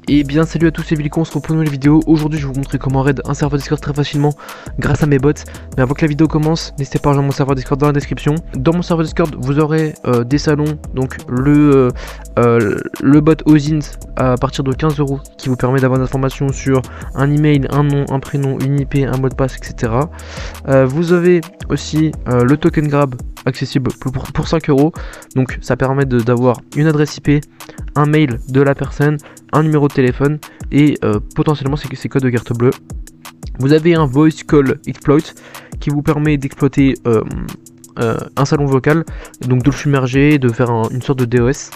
Et bien salut à tous, c'est Villico, on se retrouve pour une nouvelle vidéo. Aujourd'hui je vais vous montrer comment raid un serveur Discord très facilement grâce à mes bots. Mais avant que la vidéo commence, n'hésitez pas à rejoindre mon serveur Discord dans la description. Dans mon serveur Discord vous aurez des salons, donc le bot OSINT à partir de 15 € qui vous permet d'avoir des informations sur un email, un nom, un prénom, une IP, un mot de passe, etc. Vous avez aussi le token grab accessible pour 5 €, donc ça permet d'avoir une adresse IP, un mail de la personne, un numéro de téléphone et potentiellement ses codes de carte bleue. Vous avez un voice call exploit qui vous permet d'exploiter un salon vocal, donc de le submerger, de faire une sorte de DOS.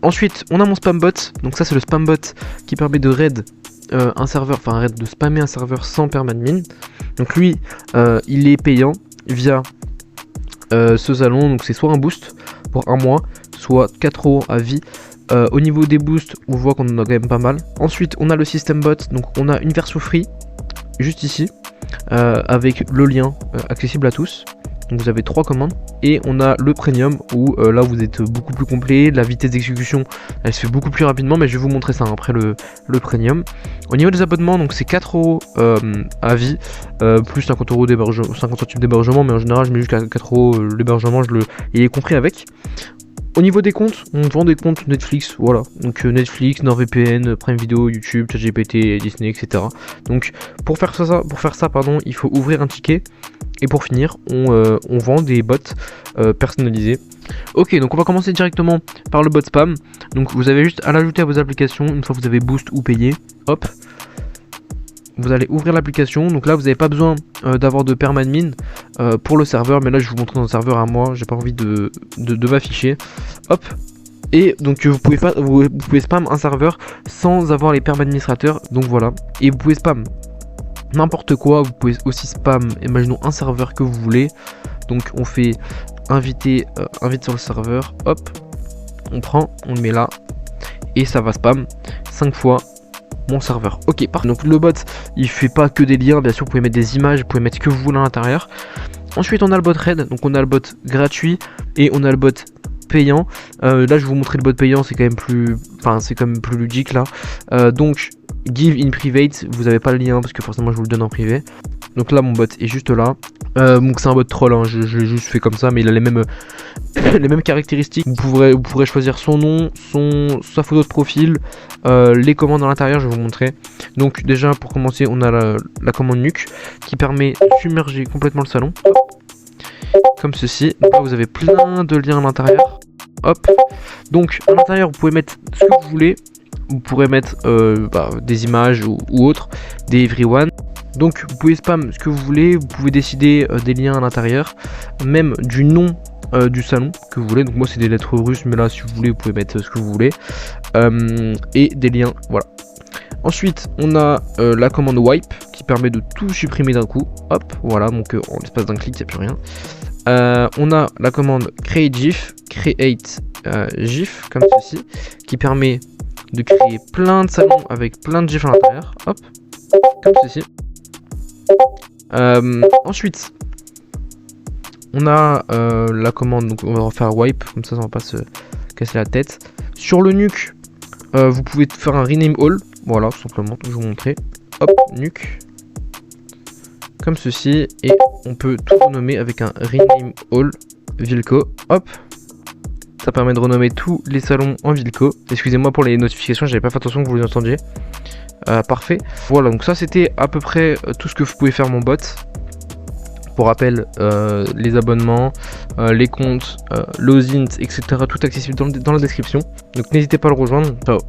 Ensuite on a mon spam bot, donc ça c'est le spam bot qui permet de raid un serveur, de spammer un serveur sans permadmin. Donc lui il est payant via ce salon, donc c'est soit un boost pour un mois, soit 4 € à vie. Au niveau des boosts, on voit qu'on en a quand même pas mal. Ensuite, on a le system bot, donc on a une version free, juste ici, avec le lien accessible à tous. Donc vous avez 3 commandes. Et on a le premium, où là vous êtes beaucoup plus complet, la vitesse d'exécution, elle se fait beaucoup plus rapidement, mais je vais vous montrer ça après le premium. Au niveau des abonnements, donc c'est 4 € à vie, plus 50 € d'hébergement, 50 centimes d'hébergement, mais en général je mets jusqu'à 4 € l'hébergement, il est compris avec. Au niveau des comptes, on vend des comptes Netflix, voilà, donc Netflix, NordVPN, Prime Video, YouTube, ChatGPT, Disney, etc. Donc pour faire ça, il faut ouvrir un ticket. Et pour finir, on vend des bots personnalisés. Ok, donc on va commencer directement par le bot spam. Donc vous avez juste à l'ajouter à vos applications une fois que vous avez boost ou payé. Hop, vous allez ouvrir l'application. Donc là vous n'avez pas besoin d'avoir de permadmin pour le serveur, mais là je vais vous montrer dans le serveur à moi, j'ai pas envie de m'afficher. Hop, et donc vous pouvez spam un serveur sans avoir les perms administrateurs, donc voilà. Et vous pouvez spam n'importe quoi, vous pouvez aussi spam, imaginons un serveur que vous voulez. Donc on fait invite sur le serveur, hop, on prend, on le met là, et ça va spam 5 fois mon serveur. Ok, parfait. Donc le bot il fait pas que des liens, bien sûr vous pouvez mettre des images, vous pouvez mettre ce que vous voulez à l'intérieur. Ensuite on a le bot raid, donc on a le bot gratuit et on a le bot payant. Là je vais vous montrer le bot payant, c'est quand même plus, plus ludique là. Donc give in private, vous avez pas le lien parce que forcément je vous le donne en privé. Donc là mon bot est juste là. Donc c'est un bot troll, hein, je l'ai juste fait comme ça, mais il a les mêmes caractéristiques. Vous pourrez choisir son nom, sa photo de profil, les commandes à l'intérieur, je vais vous montrer. Donc déjà pour commencer on a la commande nuke qui permet de submerger complètement le salon. Comme ceci. Donc là vous avez plein de liens à l'intérieur. Hop. Donc à l'intérieur vous pouvez mettre ce que vous voulez. Vous pourrez mettre des images ou autres, des everyone. Donc vous pouvez spam ce que vous voulez. Vous pouvez décider des liens à l'intérieur, même du nom du salon que vous voulez. Donc moi c'est des lettres russes, mais là si vous voulez vous pouvez mettre ce que vous voulez, et des liens, voilà. Ensuite on a la commande wipe qui permet de tout supprimer d'un coup. Hop, voilà, donc en l'espace d'un clic il n'y a plus rien. On a la commande create gif comme ceci, qui permet de créer plein de salons avec plein de gifs à l'intérieur. Hop, comme ceci. Ensuite on a la commande, donc on va refaire wipe, comme ça on va pas se casser la tête. Sur le nuke vous pouvez faire un rename all, voilà, tout simplement, je vais vous montrer. Hop, nuke comme ceci, et on peut tout renommer avec un rename all Villico. Hop, ça permet de renommer tous les salons en Villico. Excusez-moi pour les notifications, j'avais pas fait attention que vous les entendiez. Parfait. Voilà, donc ça c'était à peu près tout ce que vous pouvez faire mon bot. Pour rappel, les abonnements, les comptes, l'OSINT, etc. tout accessible dans la description. Donc n'hésitez pas à le rejoindre. Ciao.